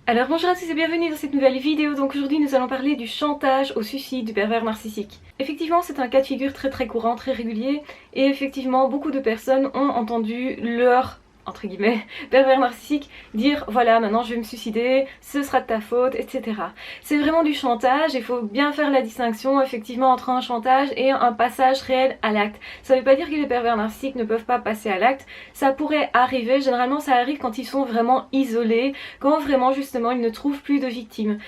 Alors bonjour à tous et bienvenue dans cette nouvelle vidéo. Donc aujourd'hui nous allons parler du chantage au suicide du pervers narcissique. Effectivement c'est un cas de figure très courant, très régulier, et effectivement beaucoup de personnes ont entendu leur entre guillemets pervers narcissique dire voilà maintenant je vais me suicider, ce sera de ta faute, etc. C'est vraiment du chantage, il faut bien faire la distinction effectivement entre un chantage et un passage réel à l'acte. Ça ne veut pas dire que les pervers narcissiques ne peuvent pas passer à l'acte, ça pourrait arriver, généralement ça arrive quand ils sont vraiment isolés, quand vraiment justement ils ne trouvent plus de victimes.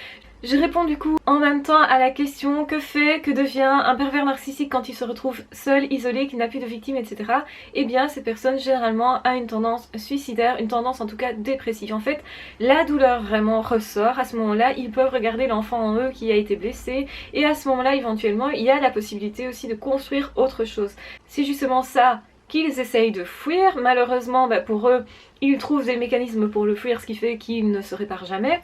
Je réponds du coup en même temps à la question que devient un pervers narcissique quand il se retrouve seul, isolé, qu'il n'a plus de victimes, etc. Eh bien cette personne généralement a une tendance suicidaire, une tendance en tout cas dépressive. En fait la douleur vraiment ressort, à ce moment-là ils peuvent regarder l'enfant en eux qui a été blessé et à ce moment-là éventuellement il y a la possibilité aussi de construire autre chose. C'est justement ça qu'ils essayent de fuir, malheureusement pour eux ils trouvent des mécanismes pour le fuir, ce qui fait qu'ils ne se réparent jamais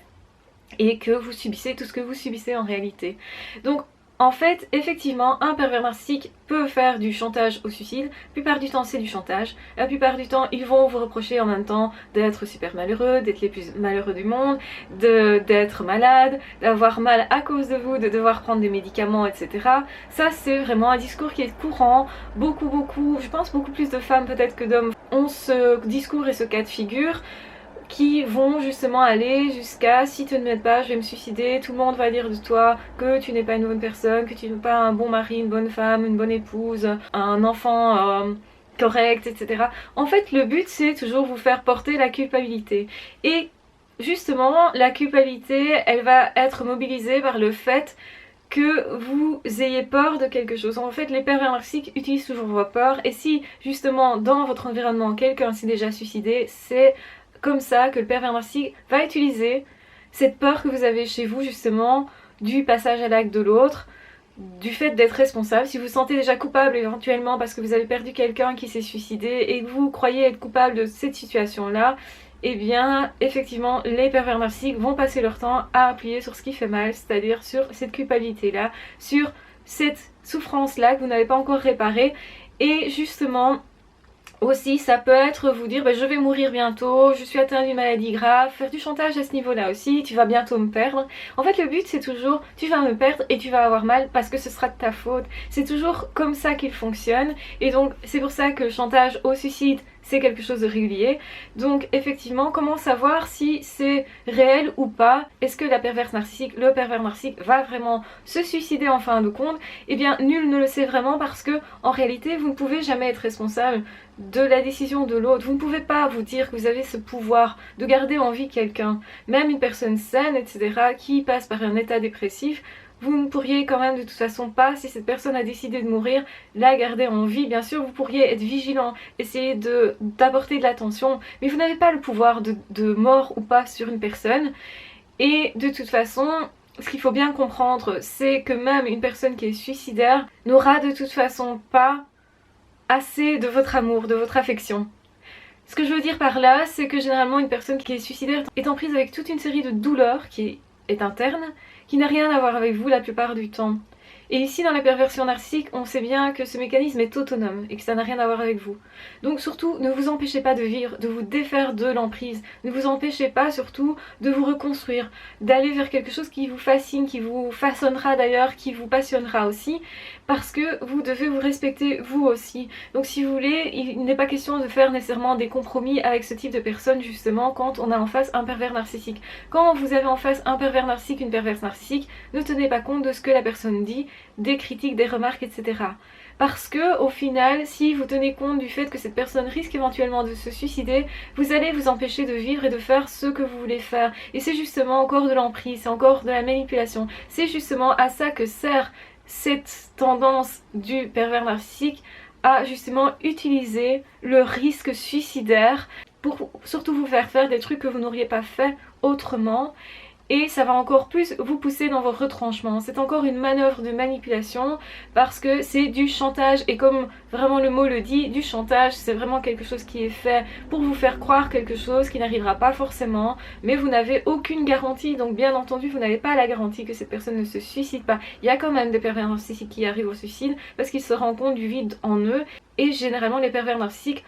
et que vous subissez tout ce que vous subissez en réalité. Donc en fait, effectivement, un pervers narcissique peut faire du chantage au suicide. La plupart du temps, c'est du chantage. La plupart du temps, ils vont vous reprocher en même temps d'être super malheureux, d'être les plus malheureux du monde, d'être malade, d'avoir mal à cause de vous, de devoir prendre des médicaments, etc. Ça, c'est vraiment un discours qui est courant. Beaucoup, je pense beaucoup plus de femmes peut-être que d'hommes ont ce discours et ce cas de figure, qui vont justement aller jusqu'à si tu ne m'aides pas je vais me suicider, tout le monde va dire de toi que tu n'es pas une bonne personne, que tu n'es pas un bon mari, une bonne femme, une bonne épouse, un enfant correct, etc. En fait le but c'est toujours vous faire porter la culpabilité et justement la culpabilité elle va être mobilisée par le fait que vous ayez peur de quelque chose. En fait les pervers narcissiques utilisent toujours vos peurs et si justement dans votre environnement quelqu'un s'est déjà suicidé, c'est comme ça que le pervers narcissique va utiliser cette peur que vous avez chez vous justement du passage à l'acte de l'autre, du fait d'être responsable. Si vous vous sentez déjà coupable éventuellement parce que vous avez perdu quelqu'un qui s'est suicidé et que vous croyez être coupable de cette situation là, eh bien effectivement les pervers narcissiques vont passer leur temps à appuyer sur ce qui fait mal, c'est-à-dire sur cette culpabilité là, sur cette souffrance là que vous n'avez pas encore réparée. Et justement aussi ça peut être vous dire je vais mourir bientôt, je suis atteinte d'une maladie grave, faire du chantage à ce niveau là aussi, tu vas bientôt me perdre. En fait le but c'est toujours tu vas me perdre et tu vas avoir mal parce que ce sera de ta faute. C'est toujours comme ça qu'il fonctionne et donc c'est pour ça que le chantage au suicide c'est quelque chose de régulier. Donc effectivement comment savoir si c'est réel ou pas? Est-ce que le pervers narcissique va vraiment se suicider en fin de compte? Eh bien nul ne le sait vraiment parce que en réalité vous ne pouvez jamais être responsable de la décision de l'autre. Vous ne pouvez pas vous dire que vous avez ce pouvoir de garder en vie quelqu'un, même une personne saine, etc., qui passe par un état dépressif. Vous ne pourriez quand même de toute façon pas, si cette personne a décidé de mourir, la garder en vie. Bien sûr vous pourriez être vigilant, essayer d'apporter de l'attention, mais vous n'avez pas le pouvoir de mort ou pas sur une personne. Et de toute façon ce qu'il faut bien comprendre c'est que même une personne qui est suicidaire n'aura de toute façon pas assez de votre amour, de votre affection. Ce que je veux dire par là, c'est que généralement une personne qui est suicidaire est en prise avec toute une série de douleurs qui est interne, qui n'a rien à voir avec vous la plupart du temps. Et ici dans la perversion narcissique, on sait bien que ce mécanisme est autonome et que ça n'a rien à voir avec vous. Donc surtout, ne vous empêchez pas de vivre, de vous défaire de l'emprise. Ne vous empêchez pas surtout de vous reconstruire, d'aller vers quelque chose qui vous fascine, qui vous façonnera d'ailleurs, qui vous passionnera aussi. Parce que vous devez vous respecter vous aussi. Donc si vous voulez, il n'est pas question de faire nécessairement des compromis avec ce type de personne justement quand on a en face un pervers narcissique. Quand vous avez en face un pervers narcissique, une perverse narcissique, ne tenez pas compte de ce que la personne dit, des critiques, des remarques, etc. Parce que au final, si vous tenez compte du fait que cette personne risque éventuellement de se suicider, vous allez vous empêcher de vivre et de faire ce que vous voulez faire. Et c'est justement encore de l'emprise, c'est encore de la manipulation. C'est justement à ça que sert cette tendance du pervers narcissique à justement utiliser le risque suicidaire pour surtout vous faire des trucs que vous n'auriez pas fait autrement. Et ça va encore plus vous pousser dans vos retranchements. C'est encore une manœuvre de manipulation parce que c'est du chantage et comme vraiment le mot le dit, du chantage c'est vraiment quelque chose qui est fait pour vous faire croire quelque chose qui n'arrivera pas forcément, mais vous n'avez aucune garantie, donc bien entendu vous n'avez pas la garantie que cette personne ne se suicide pas. Il y a quand même des pervers narcissiques qui arrivent au suicide parce qu'ils se rendent compte du vide en eux et généralement les pervers narcissiques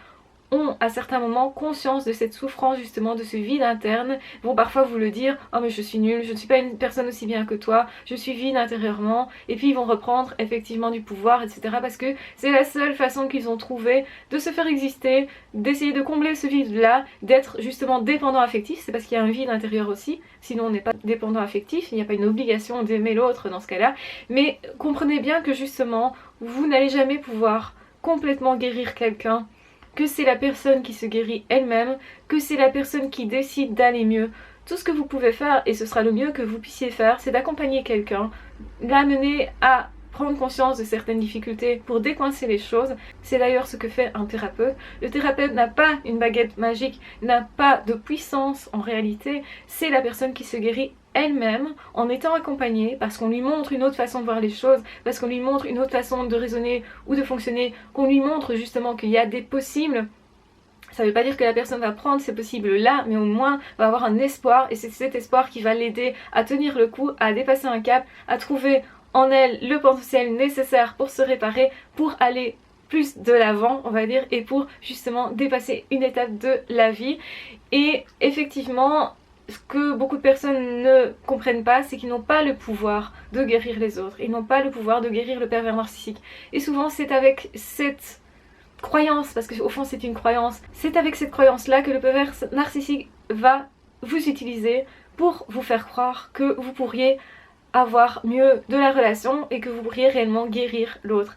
ont à certains moments conscience de cette souffrance, justement de ce vide interne, vont parfois vous le dire: oh mais je suis nulle, je ne suis pas une personne aussi bien que toi, je suis vide intérieurement, et puis ils vont reprendre effectivement du pouvoir, etc. parce que c'est la seule façon qu'ils ont trouvé de se faire exister, d'essayer de combler ce vide là, d'être justement dépendant affectif. C'est parce qu'il y a un vide intérieur aussi, sinon on n'est pas dépendant affectif, il n'y a pas une obligation d'aimer l'autre dans ce cas là. Mais comprenez bien que justement vous n'allez jamais pouvoir complètement guérir quelqu'un, que c'est la personne qui se guérit elle-même, que c'est la personne qui décide d'aller mieux. Tout ce que vous pouvez faire, et ce sera le mieux que vous puissiez faire, c'est d'accompagner quelqu'un, l'amener à prendre conscience de certaines difficultés pour décoincer les choses. C'est d'ailleurs ce que fait un thérapeute. Le thérapeute n'a pas une baguette magique, n'a pas de puissance en réalité, c'est la personne qui se guérit elle-même en étant accompagnée, parce qu'on lui montre une autre façon de voir les choses, parce qu'on lui montre une autre façon de raisonner ou de fonctionner, qu'on lui montre justement qu'il y a des possibles. Ça ne veut pas dire que la personne va prendre ces possibles là, mais au moins va avoir un espoir, et c'est cet espoir qui va l'aider à tenir le coup, à dépasser un cap, à trouver en elle le potentiel nécessaire pour se réparer, pour aller plus de l'avant on va dire, et pour justement dépasser une étape de la vie. Et effectivement, ce que beaucoup de personnes ne comprennent pas, c'est qu'ils n'ont pas le pouvoir de guérir les autres, ils n'ont pas le pouvoir de guérir le pervers narcissique. Et souvent c'est avec cette croyance, parce qu'au fond c'est une croyance, c'est avec cette croyance là que le pervers narcissique va vous utiliser pour vous faire croire que vous pourriez avoir mieux de la relation et que vous pourriez réellement guérir l'autre.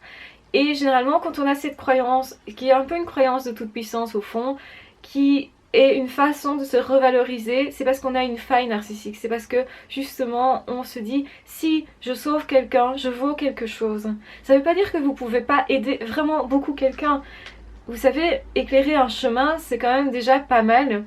Et généralement quand on a cette croyance, qui est un peu une croyance de toute puissance au fond, qui est une façon de se revaloriser, c'est parce qu'on a une faille narcissique, c'est parce que justement on se dit: si je sauve quelqu'un, je vaux quelque chose. Ça veut pas dire que vous pouvez pas aider vraiment beaucoup quelqu'un. Vous savez, éclairer un chemin c'est quand même déjà pas mal,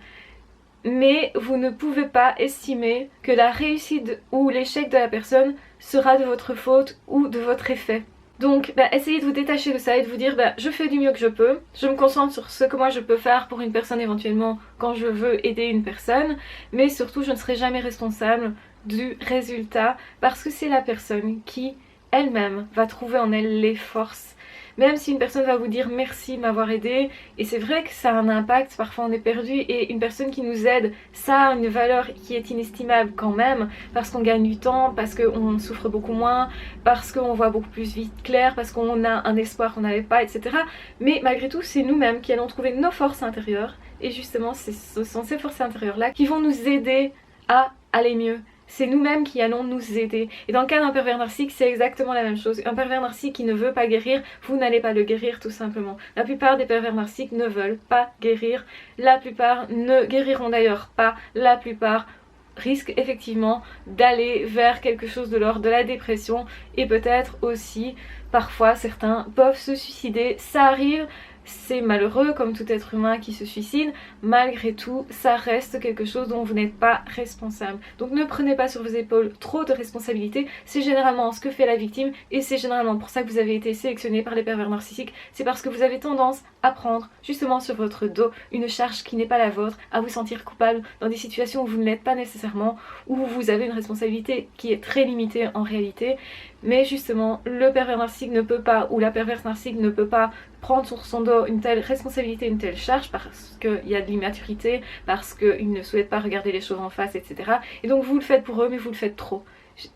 mais vous ne pouvez pas estimer que la réussite ou l'échec de la personne sera de votre faute ou de votre effet. Donc essayez de vous détacher de ça et de vous dire: je fais du mieux que je peux, je me concentre sur ce que moi je peux faire pour une personne éventuellement quand je veux aider une personne, mais surtout je ne serai jamais responsable du résultat, parce que c'est la personne qui elle-même va trouver en elle les forces. Même si une personne va vous dire merci de m'avoir aidé, et c'est vrai que ça a un impact, parfois on est perdu, et une personne qui nous aide, ça a une valeur qui est inestimable quand même, parce qu'on gagne du temps, parce qu'on souffre beaucoup moins, parce qu'on voit beaucoup plus vite clair, parce qu'on a un espoir qu'on n'avait pas, etc. Mais malgré tout, c'est nous-mêmes qui allons trouver nos forces intérieures, et justement ce sont ces forces intérieures là qui vont nous aider à aller mieux. C'est nous-mêmes qui allons nous aider. Et dans le cas d'un pervers narcissique, c'est exactement la même chose. Un pervers narcissique qui ne veut pas guérir, vous n'allez pas le guérir tout simplement. La plupart des pervers narcissiques ne veulent pas guérir. La plupart ne guériront d'ailleurs pas. La plupart risquent effectivement d'aller vers quelque chose de l'ordre de la dépression. Et peut-être aussi, parfois, certains peuvent se suicider. Ça arrive. C'est malheureux comme tout être humain qui se suicide, malgré tout ça reste quelque chose dont vous n'êtes pas responsable. Donc ne prenez pas sur vos épaules trop de responsabilités, c'est généralement ce que fait la victime, et c'est généralement pour ça que vous avez été sélectionné par les pervers narcissiques. C'est parce que vous avez tendance à prendre justement sur votre dos une charge qui n'est pas la vôtre, à vous sentir coupable dans des situations où vous ne l'êtes pas nécessairement, où vous avez une responsabilité qui est très limitée en réalité. Mais justement le pervers narcissique ne peut pas, ou la perverse narcissique ne peut pas prendre sur son dos une telle responsabilité, une telle charge, parce qu'il y a de l'immaturité, parce qu'ils ne souhaitent pas regarder les choses en face, etc. Et donc vous le faites pour eux, mais vous le faites trop.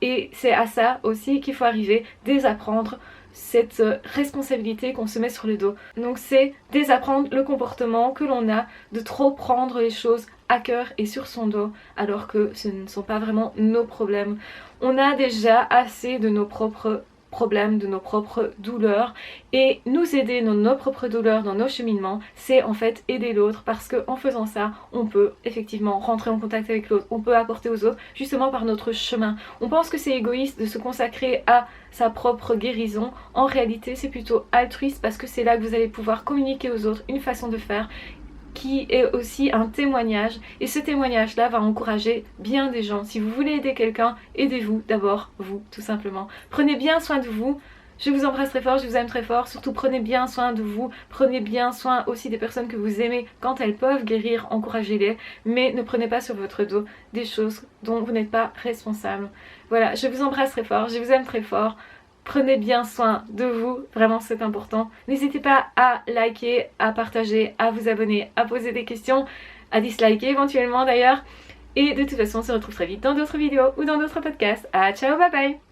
Et c'est à ça aussi qu'il faut arriver, désapprendre cette responsabilité qu'on se met sur le dos. Donc c'est désapprendre le comportement que l'on a de trop prendre les choses à cœur et sur son dos, alors que ce ne sont pas vraiment nos problèmes. On a déjà assez de nos propres problèmes, de nos propres douleurs, et nous aider dans nos propres douleurs, dans nos cheminements, c'est en fait aider l'autre, parce qu'en faisant ça, on peut effectivement rentrer en contact avec l'autre, on peut apporter aux autres justement par notre chemin. On pense que c'est égoïste de se consacrer à sa propre guérison, en réalité c'est plutôt altruiste, parce que c'est là que vous allez pouvoir communiquer aux autres une façon de faire qui est aussi un témoignage, et ce témoignage là va encourager bien des gens. Si vous voulez aider quelqu'un, aidez-vous d'abord vous, tout simplement. Prenez bien soin de vous. Je vous embrasse très fort, je vous aime très fort. Surtout prenez bien soin de vous, prenez bien soin aussi des personnes que vous aimez. Quand elles peuvent guérir, encouragez-les, mais ne prenez pas sur votre dos des choses dont vous n'êtes pas responsable. Voilà, je vous embrasse très fort, je vous aime très fort. Prenez bien soin de vous, vraiment c'est important. N'hésitez pas à liker, à partager, à vous abonner, à poser des questions, à disliker éventuellement d'ailleurs. Et de toute façon on se retrouve très vite dans d'autres vidéos ou dans d'autres podcasts. Ciao, bye bye!